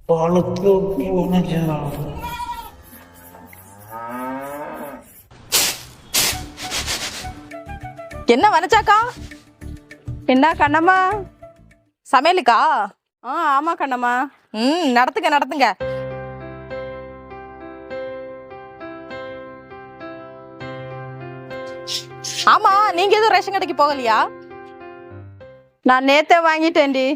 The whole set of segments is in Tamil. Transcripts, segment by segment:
பாலத்து வனஜா. என்ன வனச்சாக்கா? என்ன கண்ணம்மா? சமையலுக்கா? ஆமா கண்ணம்மா. நடத்துங்க நடத்துங்க. ஆமா, நீங்க எதுவும் ரேஷன் கடைக்கு போகலையா? நான் நேத்தே வாங்கிட்டேன்டி.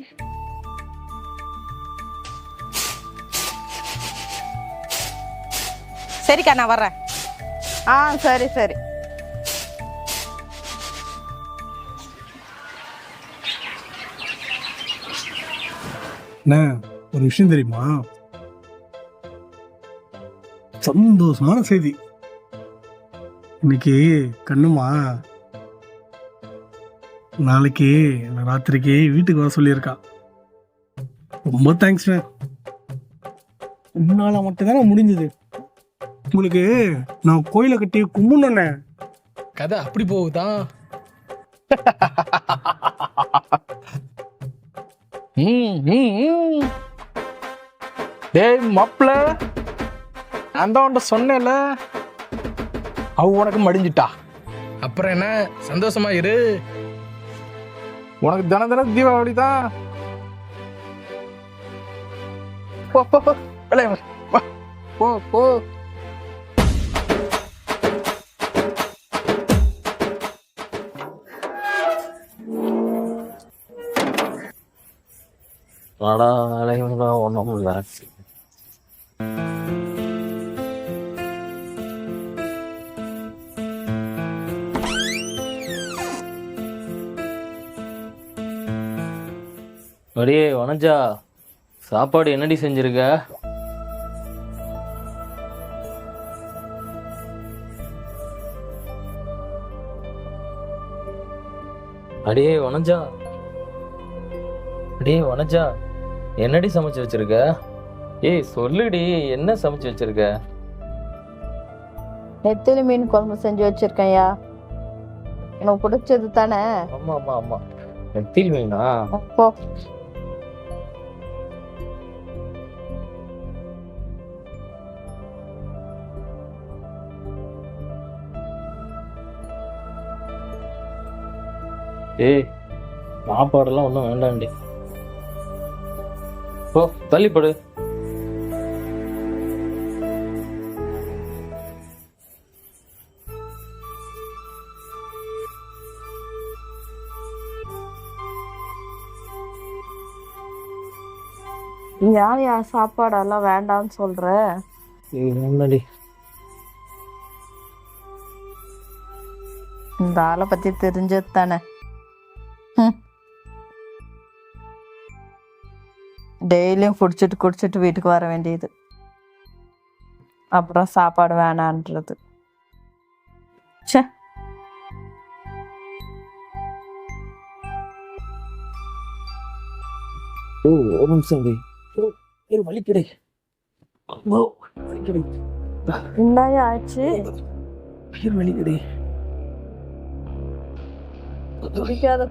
சரிக்கா, நான் வர்றேன். சரி சரி. என்ன ஒரு விஷயம் தெரியுமா? சந்தோஷமான செய்தி. இன்னைக்கு கண்ணுமா நாளைக்கு ராத்திரிக்கு வீட்டுக்கு வர சொல்லியிருக்கா. ரொம்ப தேங்க்ஸ். உன்னால மட்டும்தானே முடிஞ்சது. உங்களுக்கு நான் கோயிலை கட்டி கும்பிடணுண்ணே. கதை அப்படி போகுதா? டேய் மாப்பிள்ள, நான் தான் உன்ட்ட சொன்னேன்ல, அவ உனக்கு மடிஞ்சிட்டா. அப்புறம் என்ன, சந்தோஷமா இரு. உனக்கு தினம் தினம் தீபாவளி தான். போ போ போ, வெளியே வா. போ போ. ஒன்றும் இல்லை. அடியே வனஜா, சாப்பாடு என்னடி செஞ்சிருக்க? அடியே வனஜா, அடியே வனஜா, என்னடி சமைச்சு வச்சிருக்க? ஏய் சொல்லுடி, என்ன சமைச்சு வச்சிருக்க? நெத்திலி மீன் குழம்பு செஞ்சு வச்சிருக்கேன்யா. எனக்கு பிடிச்சது தானே. ஆமா ஆமா ஆமா, நெத்திலி மீனா? போ. ஏய் சாப்பாடெல்லாம் ஒன்றும் வேண்டாண்டி, போ தள்ளிப்படு. யாரையா சாப்பாடெல்லாம் வேண்டாம்னு சொல்ற? என்னடி இந்த ஆளை பத்தி தெரிஞ்சது தானே. டெய்லியும் குடிச்சிட்டு வீட்டுக்கு வர வேண்டியது. அப்புறம் சாப்பாடு வேணான்றது. ச்சே. ஒரு நிமிஷம் வலிக்கடை. என்னையா ஆச்சு? வலிக்கடை.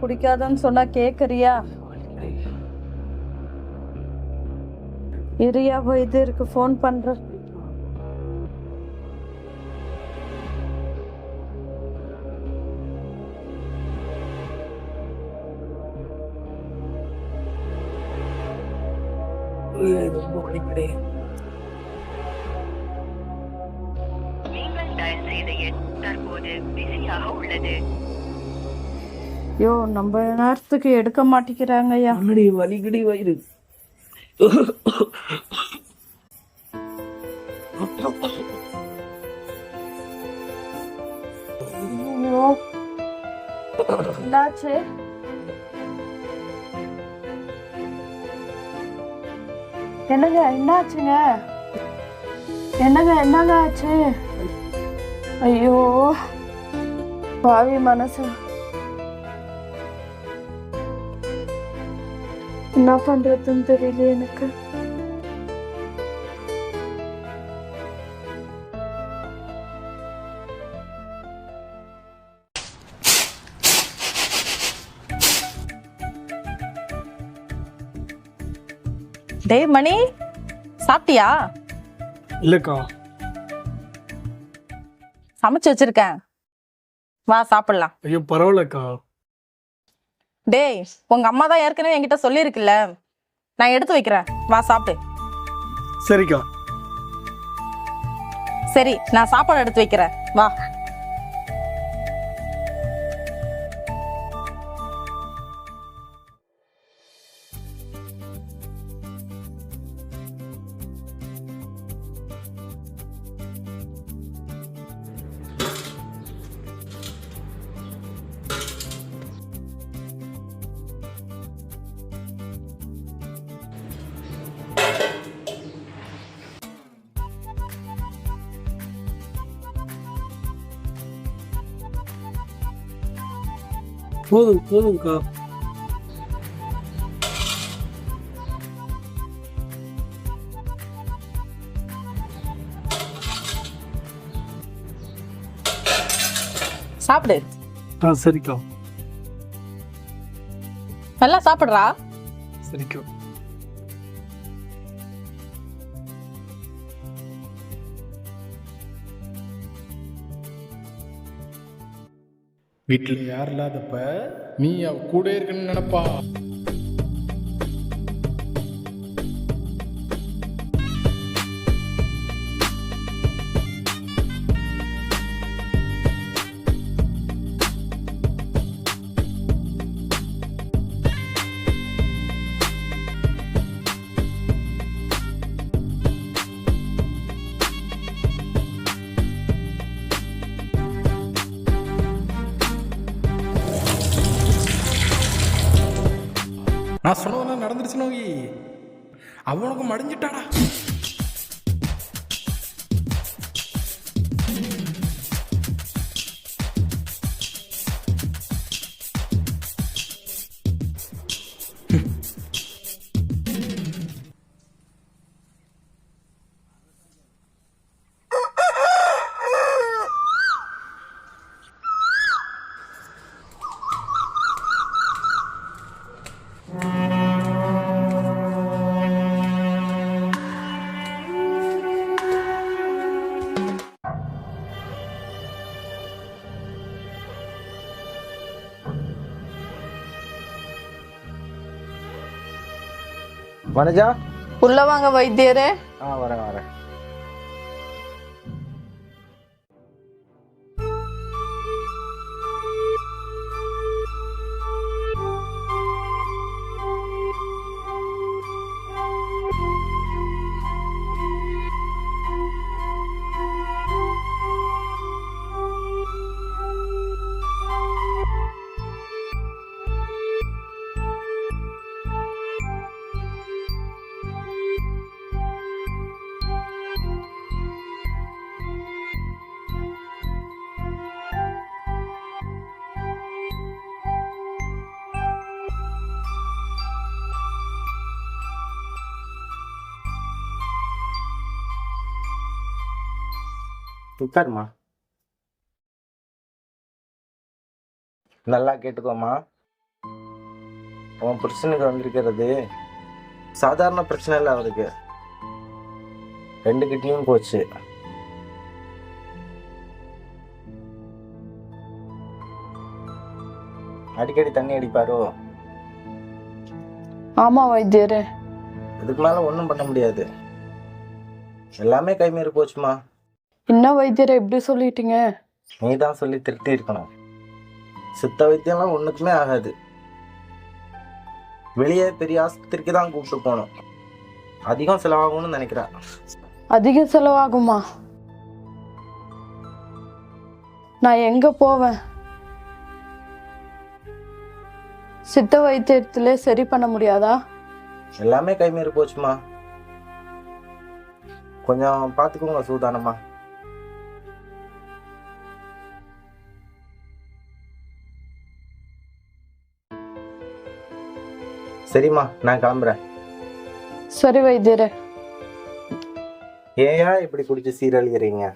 குடிக்காதன்னு சொன்னா கேக்குறியா? இரியா, போய் இது இருக்கு, போன் பண்ற. யோ, நம்ம நேரத்துக்கு எடுக்க மாட்டேங்கிறாங்கய்யா. வலிக்கடி வயிறு. என்னாச்சு? என்னங்க என்னாச்சுங்க? என்னங்க ஆச்சு? ஐயோ பாவி மனசு. என்ன பண்றதுன்னு தெரியல எனக்கு. டேய் மணி, சாப்பிட்டியா? இல்லக்கா. சமைச்சு வச்சிருக்கேன், வா சாப்பிடலாம். ஐயோ பரவாயில்லக்கா. டேய், உங்க அம்மா தான் ஏற்கனவே என்கிட்ட சொல்லியிருக்குல்ல, நான் எடுத்து வைக்கிறேன், வா சாப்பிடு. சரிக்கா. சரி, நான் சாப்பாடு எடுத்து வைக்கிறேன், வா. போதும்க்கா. சாப்பிடு. சரிக்கா. நல்லா சாப்பிடுறா. சரிக்கா. வீட்டில் யார் இல்லாதப்ப நீ அவ கூட இருக்குன்னு நினைப்பா. நான் சொன்னதெல்லாம் நடந்துருச்சு நோகி. அவனுக்கு மடிஞ்சிட்டாடா. வனஜா, உள்ள வாங்க வைத்தியரே. வரேன். உட்காருமா. நல்லா கேட்டுக்கோமா. உன் பிரச்சனைக்கு வந்திருக்கிறது சாதாரண பிரச்சனை இல்லை. அவருக்கு 2 கிட்னியும் போச்சு. அடிக்கடி தண்ணி அடிப்பாரோ? ஆமா வைத்தியரே. இதுக்கு மேல ஒன்றும் பண்ண முடியாது. எல்லாமே கைமீறி போச்சுமா. என்ன வைத்தியரே இப்படி சொல்லிட்டீங்க? நீ தான் சொல்லி திருத்தி இருக்கணும். சித்த வைத்தியம்லாம் ஒன்றுக்குமே ஆகாது. வெளியே பெரிய ஆஸ்பத்திரிக்கு தான் கூப்பிட்டு போகணும். அதிகம் செலவாகும்னு நினைக்கிறேன். அதிக செலவாகுமா? நான் எங்க போவேன்? சித்த வைத்தியத்திலே சரி பண்ண முடியாதா? எல்லாமே கைமீறி போச்சுமா. கொஞ்சம் பார்த்துக்கோங்க சூதானமா. சரிம்மா, நான் கிளம்புறேன். சரி வைத்தியரே. ஏயா இப்படி குடிச்சு சீரழிகிறீங்க?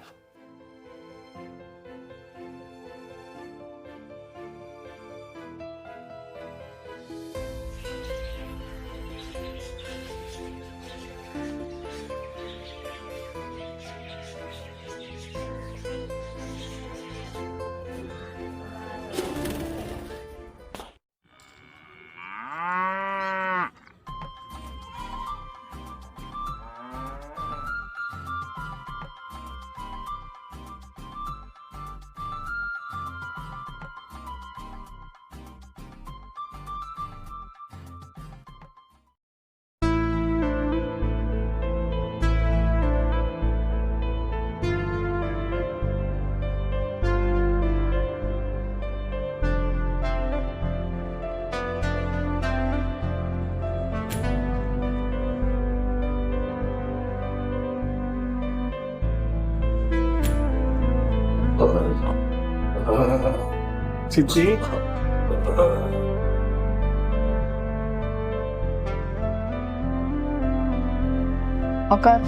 சித்தி உட்கார்.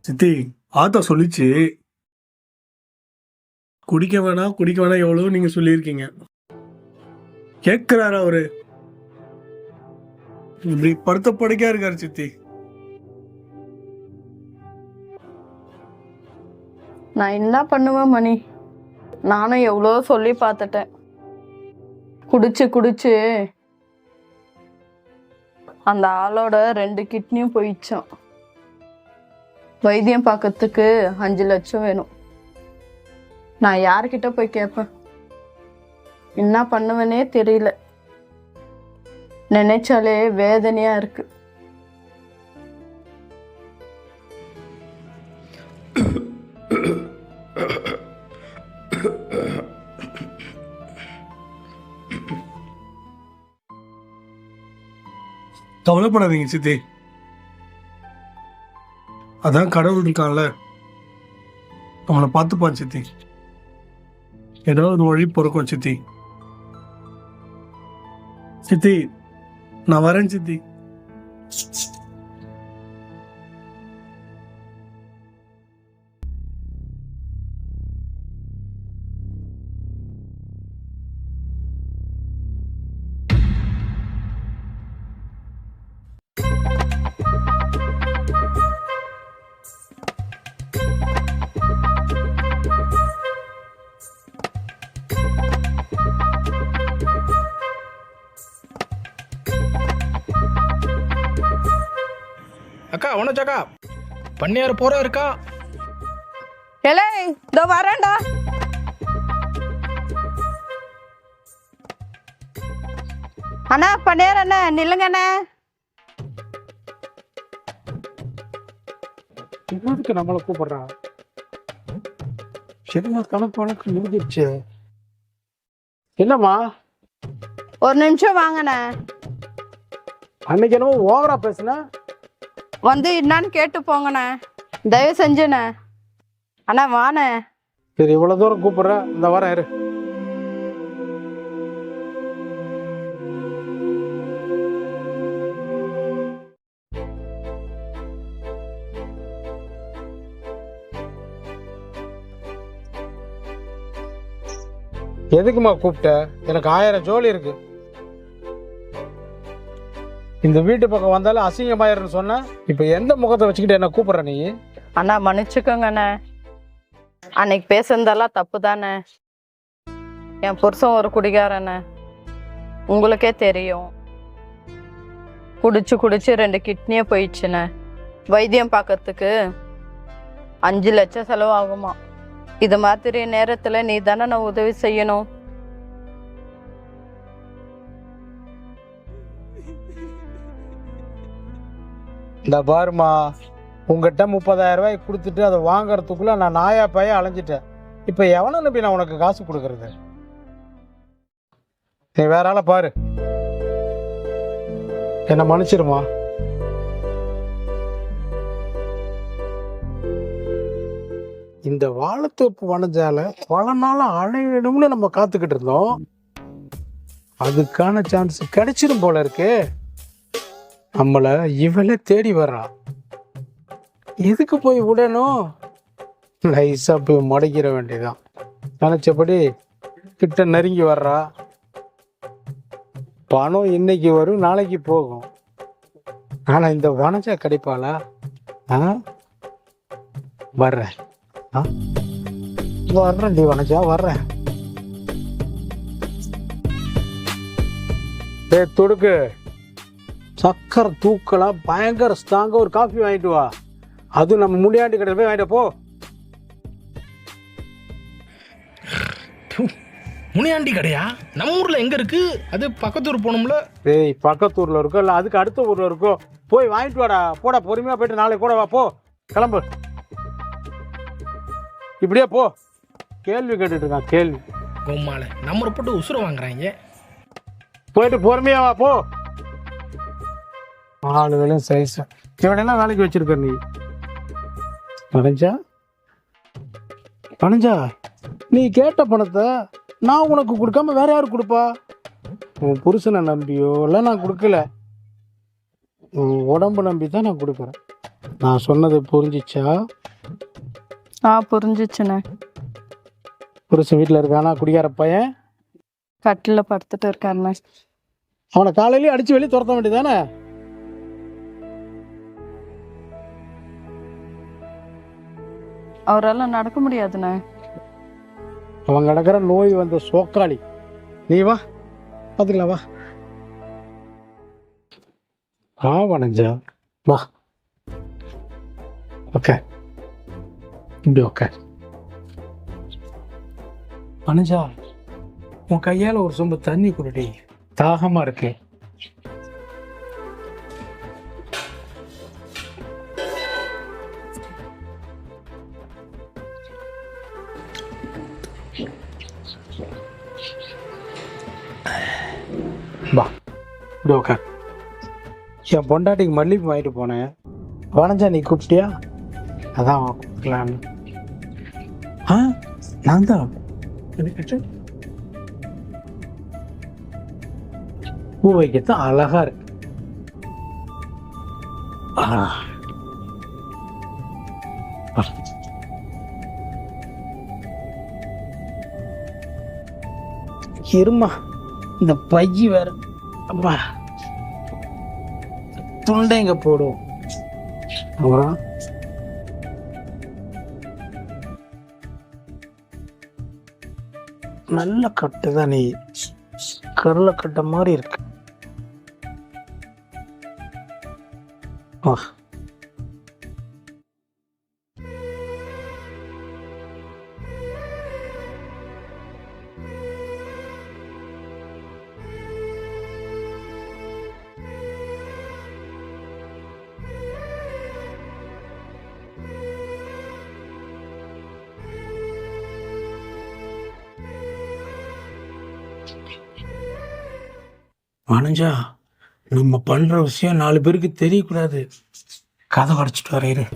சித்தி ஆத்தா சொல்லிச்சு குடிக்க வேணாம் எவ்வளவு நீங்க சொல்லியிருக்கீங்க. கேட்கிறாரு அவரு. இப்படி படுத்த படுக்கையா இருக்காரு சித்தி. நான் என்ன பண்ணுவேன் மணி? நானும் எவ்வளோ சொல்லி பார்த்துட்டேன். குடிச்சு அந்த ஆளோட 2 கிட்னியும் போயிடுச்சான். வைத்தியம் பார்க்கறதுக்கு 5 லட்சம் வேணும். நான் யார்கிட்ட போய் கேட்பேன்? என்ன பண்ணுவேனே தெரியல. நினைச்சாலே வேதனையா இருக்கு. கவலைப்படாதீங்க சித்தி. அதான் கடவுள் இருக்கான்ல, அவனை பார்த்துப்பான் சித்தி. ஏதாவது வழி பொறுக்கும் சித்தி. சித்தி நான் வரேன் சித்தி. அக்கா ஒன்றாக்கா பண்ணியார் போற இருக்கா? ஏலே இதோ வரேன்டா. அண்ணா பண்ணேர் அண்ணா நில்லுங்க அண்ணா. இன்னொருக்கு நம்மளை கூப்பிடுறா. சரிமா கணக்கு முடிஞ்சிருச்சு. என்னம்மா ஒரு நிமிஷம் வாங்கண்ணே. அன்னைக்கு என்னமோ ஓவரா பேசுன. வந்து என்னன்னு கேட்டு போங்கண்ணே, தயவு செஞ்சுண்ணே. அண்ணா வாண்ணே. சரி இவ்வளவு தூரம் கூப்பிடுற, இந்த வாரம் இரு. எதுக்குமா கூப்பிட்ட? எனக்கு 1000 ஜோலி இருக்கு. இந்த வீட்டு பக்கம் வந்தாலும் அசிங்கமாயிருன்னு சொன்ன. இப்ப எந்த முகத்தை வச்சுக்கிட்டு என்ன கூப்பிடுற நீ? அண்ணா மன்னிச்சுக்கோங்கண்ணே. அன்னைக்கு பேசுனதெல்லாம் தப்பு தானே. என் புருஷன் ஒரு குடிகாரண்ணே, உங்களுக்கே தெரியும். குடிச்சு 2 கிட்னியே போயிடுச்சுண்ணே. வைத்தியம் பார்க்கறதுக்கு 5 லட்சம் செலவாகுமா. இது மாதிரி நேரத்துல நீ தானே நான் உதவி செய்யணும். இந்த பாருமா, உங்ககிட்ட 30,000 ரூபாய் கொடுத்துட்டு அதை வாங்கறதுக்குள்ள நான் நாயா பாயா அலைஞ்சிட்டேன். இப்ப எவனை நம்பி நான் உனக்கு காசு கொடுக்கறது? நீ வேற ஆளை பாரு. என்ன மன்னிச்சிருமா. இந்த வாழைத்தோப்பு வனஜால பல நாள் அழையிடும்னு நம்ம காத்துக்கிட்டு இருந்தோம். அதுக்கான சான்ஸ் கிடைச்சிடும் போல இருக்கு. நம்மளை இவளே தேடி வர்றா. எதுக்கு போய் விடணும்? லைஸா போய் முடக்கிற வேண்டியதான். நினைச்சபடி கிட்ட நெருங்கி வர்றா. பணம் இன்னைக்கு வரும், நாளைக்கு போகும். ஆனா இந்த வனஜா கிடைப்பாளா? வர்றேன் வர்றேன் டி வனஜா, வர்றேன். துடுக்கு சக்கரை தூக்கலாம், பயங்கர ஸ்ட்ராங்க ஒரு காஃபி வாங்கிட்டு வா. அது நம்ம முனியாண்டி கடையில் போய் வாங்கிட்டு போ. முனியாண்டி கடையா? நம்ம ஊர்ல எங்க இருக்கு? அது பக்கத்தூர் போகணும்ல. டேய் பக்கத்தூர்ல இருக்கோ இல்லை அதுக்கு அடுத்த ஊர்ல இருக்கோ, போய் வாங்கிட்டு வாடா. போடா, பொறுமையா போயிட்டு நாளைக்கு கூட வா. போ, கிளம்பு. இப்படியே போ. கேள்வி கேட்டுட்டு இருக்கான், கேள்வி. கோமால நம்ம போட்டு உசுர வாங்குறாங்க. போயிட்டு பொறுமையா வா. போ. ஆளுகளும் சைஸ் இவனெல்லாம் வேலைக்கு வச்சிருக்க நீ பனஞ்சா பனஞ்சா நீ கேட்ட பணத்தை நான் உனக்கு கொடுக்காம வேற யாரு கொடுப்பா? உன் புருஷனை நம்பியோ இல்லை நான் கொடுக்கல, உன் உடம்பு நம்பி தான் நான் கொடுக்குறேன். நான் சொன்னது புரிஞ்சிச்சா? புரிஞ்சிச்சுண்ணே. புருஷன் வீட்டில் இருக்கானா குடிகார பையன்? கட்டில் படுத்துட்டு இருக்காருண்ணே. அவனை காலையிலேயே அடிச்சு வெளியே துரத்த வேண்டியதானே? அவரால் நடக்க முடியாதுண்ணே. அவன் கிடக்கிற நோய் வந்த சோக்காளி. நீ வா பார்த்துக்கலாம், வா வனஞ்சா வா. ஓகே இப்படி ஓகே. வனஞ்சா உன் கையால் ஒரு சொம்பு தண்ணி குடிடி, தாகமாக இருக்கு. வா இப்படி உட்கார். என் பொண்டாட்டிக்கு மல்லிகைப்பூ வாங்கிட்டு போனேன், வனஞ்சா நீ கூப்பிட்டியா? அதான் கூப்பிடலான்னு. நான் தான் பூ வைக்கத்தான் அழகா இருக்கு. இருமா இந்த பையி வேற, அப்பா துண்டை இங்க போடும். அப்புறம் நல்ல கட்டு தான், நீ கருளை கட்ட மாதிரி இருக்கு. வனஞ்சா நம்ம பண்ற விஷயம் 4 பேருக்கு தெரியக்கூடாது. கதை உடைச்சிட்டு வரையிரு.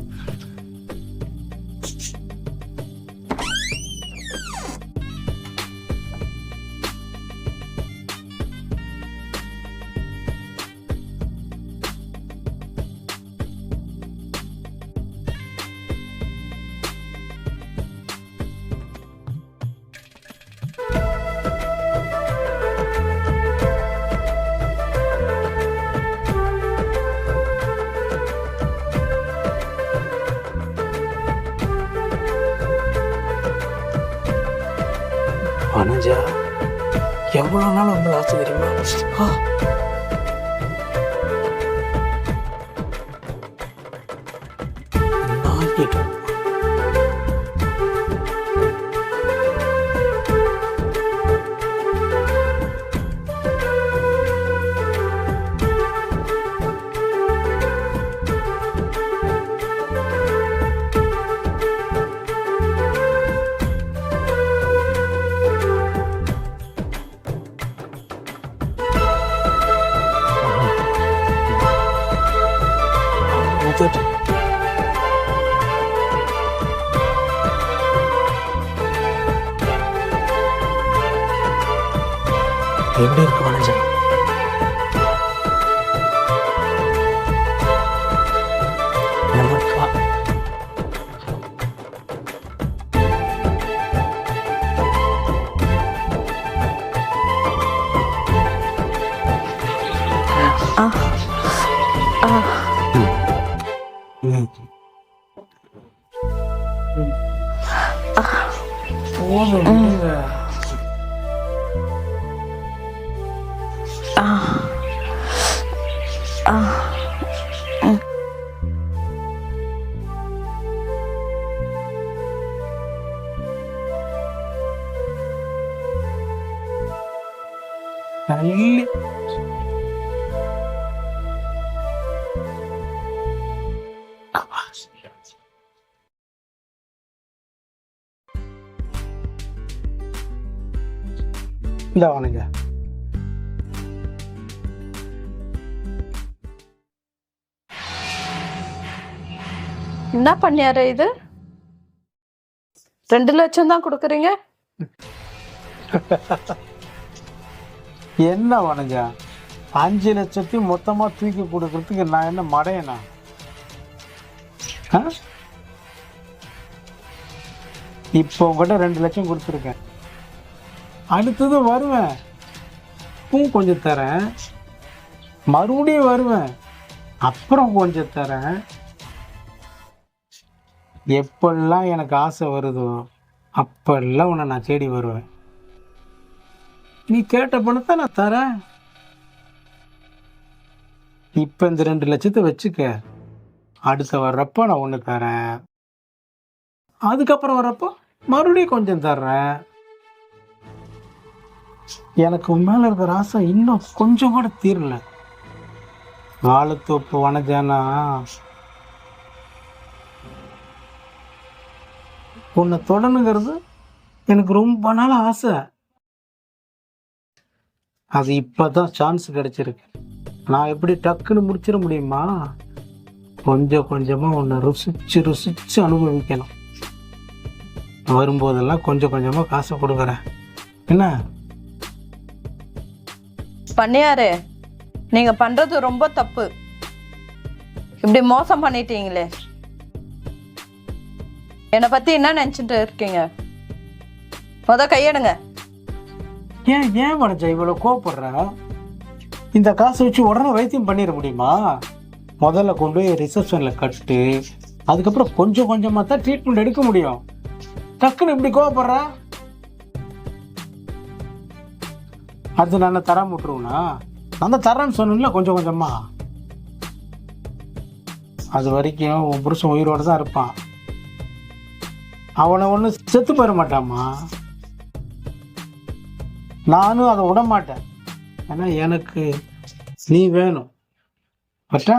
வனஞ்சா எவ்வளோ நாள் வந்து ஆசை தெரியுமா? நான் கேட்டேன். எப்படி இருக்கு வனஞ்சா? தள்ளி இந்த வனஞ்சா என்ன பண்ணியாரு இது? 2 லட்சம் தான் கொடுக்குறீங்க? என்ன வனஜா, 5 லட்சத்தையும் மொத்தமா தூக்கி கொடுக்கறதுக்கு நான் என்ன மடையனா? இப்போ உங்கள்கிட்ட 2 லட்சம் கொடுத்துருக்கேன். அடுத்தது வருவேன், கொஞ்சம் தரேன், மறுபடியும் வருவேன், அப்புறம் கொஞ்சம் தரேன். எப்பெல்லாம் எனக்கு ஆசை வருதோ அப்பெல்லாம் உன்னை நான் தேடி வருவேன். நீ கேட்ட பணத்தை நான் தரேன். இப்போ இந்த 2 லட்சத்தை வச்சுக்க. அடுத்த வர்றப்போ நான் ஒன்று தரேன், அதுக்கப்புறம் வர்றப்போ மறுபடியும் கொஞ்சம் தர்றேன். எனக்கு உண்மையில இருக்கிற ஆசை இன்னும் கொஞ்சம் கூட தீரல. வாழைத்தோப்பு வனஜானா, உன்னை தொடணுங்கிறது எனக்கு ரொம்ப நாள் ஆசை. அது இப்போதான் சான்ஸ் கிடைச்சிருக்கு. நான் எப்படி டக்குன்னு முடிச்சிட முடியுமா? கொஞ்சம் கொஞ்சமாக உன்னை ருசிச்சு ருசிச்சு அனுபவிக்கணும். வரும்போதெல்லாம் கொஞ்சம் கொஞ்சமாக காசை கொடுக்குறேன், என்ன? பண்ணியாரு, நீங்க பண்றது ரொம்ப தப்பு. இப்படி மோசம் பண்ணிட்டீங்களே. என்னை பத்தி என்ன நினைச்சிட்டு இருக்கீங்க? கையெடுங்க. ஏன் மனஜா இவ்வளோ கோவப்படுற? இந்த காசை வச்சு உடனே வைத்தியம் பண்ணிட முடியுமா? முதல்ல கொண்டு போய் ரிசப்ஷனில் கட்டு, அதுக்கப்புறம் கொஞ்சம் கொஞ்சமாக தான் ட்ரீட்மெண்ட் எடுக்க முடியும். டக்குன்னு இப்படி கோவப்படுற? அது நான் தராம விட்டுருவேனா? நான் தான் தரேன்னு சொன்னேன்ல கொஞ்சம் கொஞ்சமா. அது வரைக்கும் உன் புருஷன் உயிரோடு தான் இருப்பான். அவனை ஒன்றும் செத்து போயிட மாட்டாமா. நானும் அதை விட மாட்டேன். ஏன்னா எனக்கு நீ வேணும். பட்டா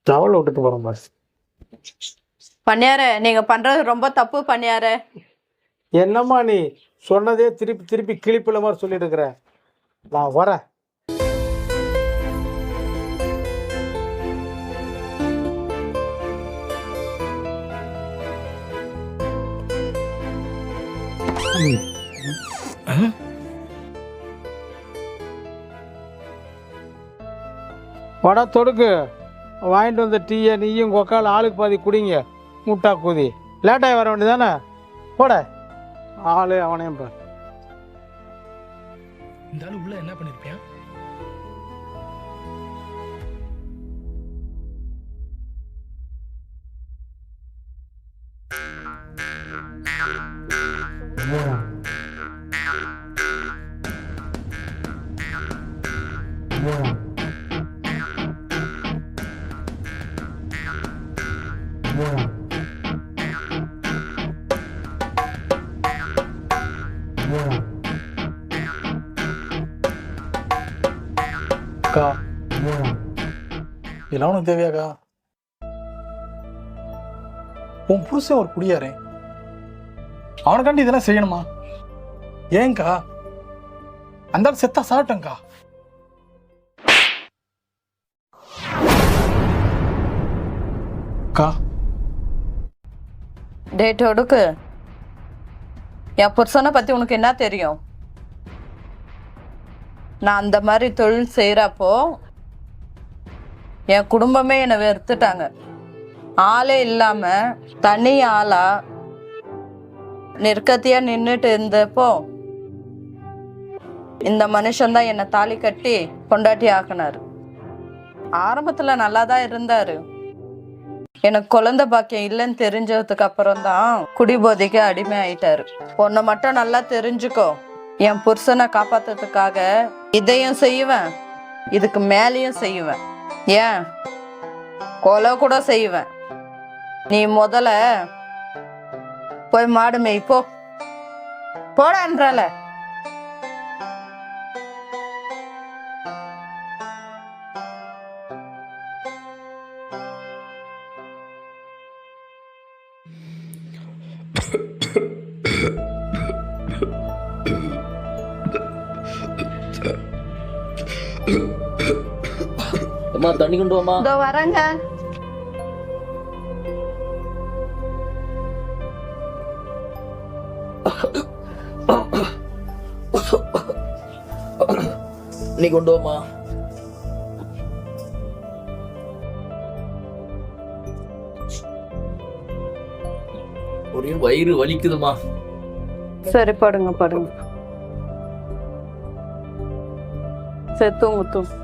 தவளை விட்டுட்டு போறோம் பாஸ். பண்ணியாரு, நீங்க பண்றது ரொம்ப தப்பு பண்ணியாரு. என்னம்மா நீ சொன்னதே திருப்பி திருப்பி கிளிப்புல மாதிரி சொல்லிட்டு இருக்கிற? நான் வரேன். வடை தொடுக்கு வாங்கிட்டு வந்த டீயை நீயும் கொக்கால் ஆளுக்கு பாதி குடிங்க. முட்டா கூதி லேட்டாகி வர வேண்டியதானே? போட ஆளு அவனையும் பாரு. இந்த ஆளு உள்ள என்ன பண்ணிருப்பியான்? அக்கா, இதெல்லாம் உனக்கு தேவையாக்கா? உன் புருஷன் ஒரு குடியாரே, அவனுக்காண்டி இதெல்லாம் செய்யணுமா? ஏங்கா? அந்த ஆள் செத்தா சாப்பிட்டேங்க்கா. அக்கா, டேட் ஒடுக்கு. என் புருஷனை பத்தி உனக்கு என்ன தெரியும்? நான் அந்த மாதிரி தொழில் செய்யறப்போ என் குடும்பமே என்னை வெறுத்துட்டாங்க. ஆளே இல்லாம தனி ஆளா நிற்கத்தியா நின்றுட்டு இருந்தப்போ இந்த மனுஷன்தான் என்னை தாலி கட்டி பொண்டாட்டி ஆக்கினாரு. ஆரம்பத்துல நல்லா தான் இருந்தாரு. எனக்கு குழந்தை பாக்கியம் இல்லைன்னு தெரிஞ்சதுக்கு அப்புறம் தான் குடிபோதைக்கு அடிமை ஆயிட்டாரு. உன்னை மட்டும் நல்லா தெரிஞ்சுக்கோ, என் புருஷனை காப்பாத்துறதுக்காக இதையும் செய்வேன், இதுக்கு மேலேயும் செய்வேன், ஏன் கொலை கூட செய்வேன். நீ முதல்ல போய் மாடு மேய் போ, போடான்றால. அம்மா தண்ணி கொண்டு வாமா. இதோ வரேங்க. நீ கொண்டு வாமா. ஒரே வயிறு வலிக்குதுமா. சரி படுங்க படுங்க. சரி தூங்கு தூங்கு.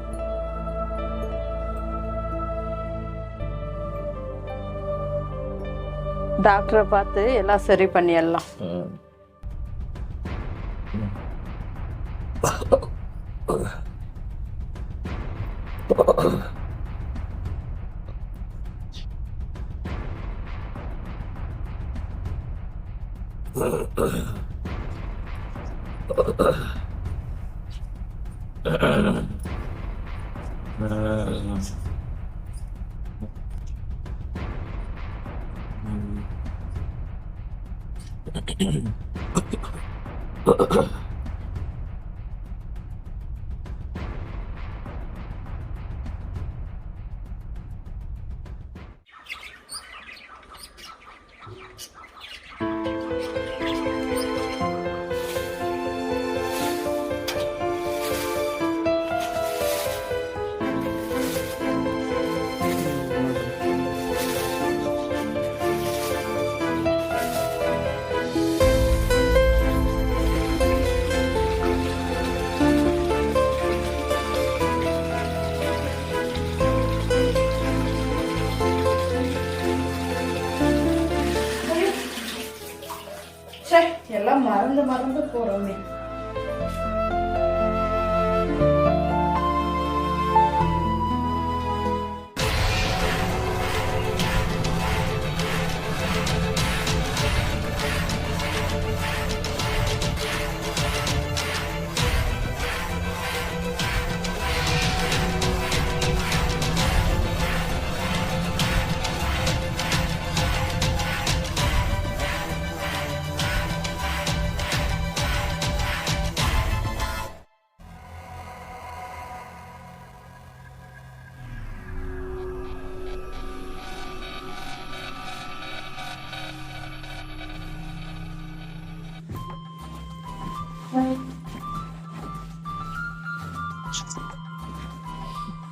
டாக்டரை பார்த்து எல்லாம் சரி பண்ணிடலாம். எல்லாம் மறந்து மறந்து போறோமே.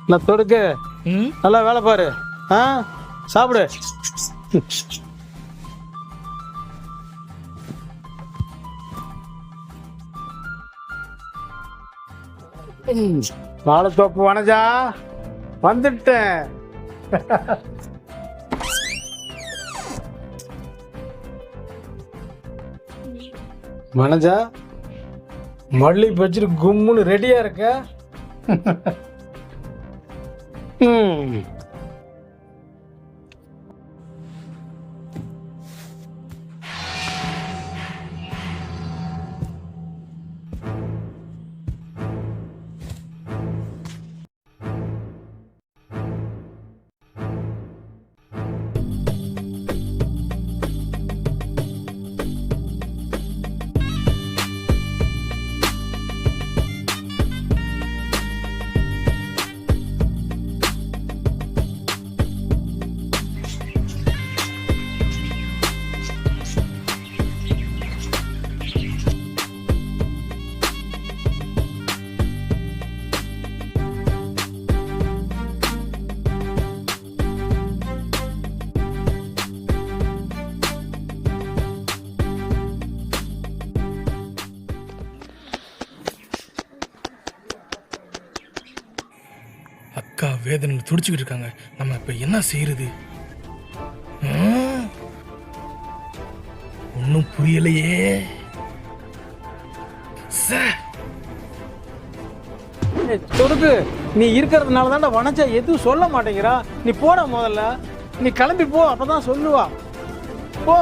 நான் தொடுக்கு நல்லா வேலை பாரு. சாப்பிடு. வாழைத்தோப்பு வனஜா வந்துட்டேன். வனஜா மல்லி பச்சிரு கும்முன்னு ரெடியா இருக்க. அக்கா வேதனையில் துடிச்சுக்கிட்டு இருக்காங்க. நம்ம இப்ப என்ன செய்யறது? ஒன்னும் புரியலையே. தொடுக்கு நீ இருக்கிறதுனால தான்டா வனஜா எதுவும் சொல்ல மாட்டேங்கிறா. நீ போட முதல்ல. நீ கிளம்பி போ, அப்பதான் சொல்லுவா. போ.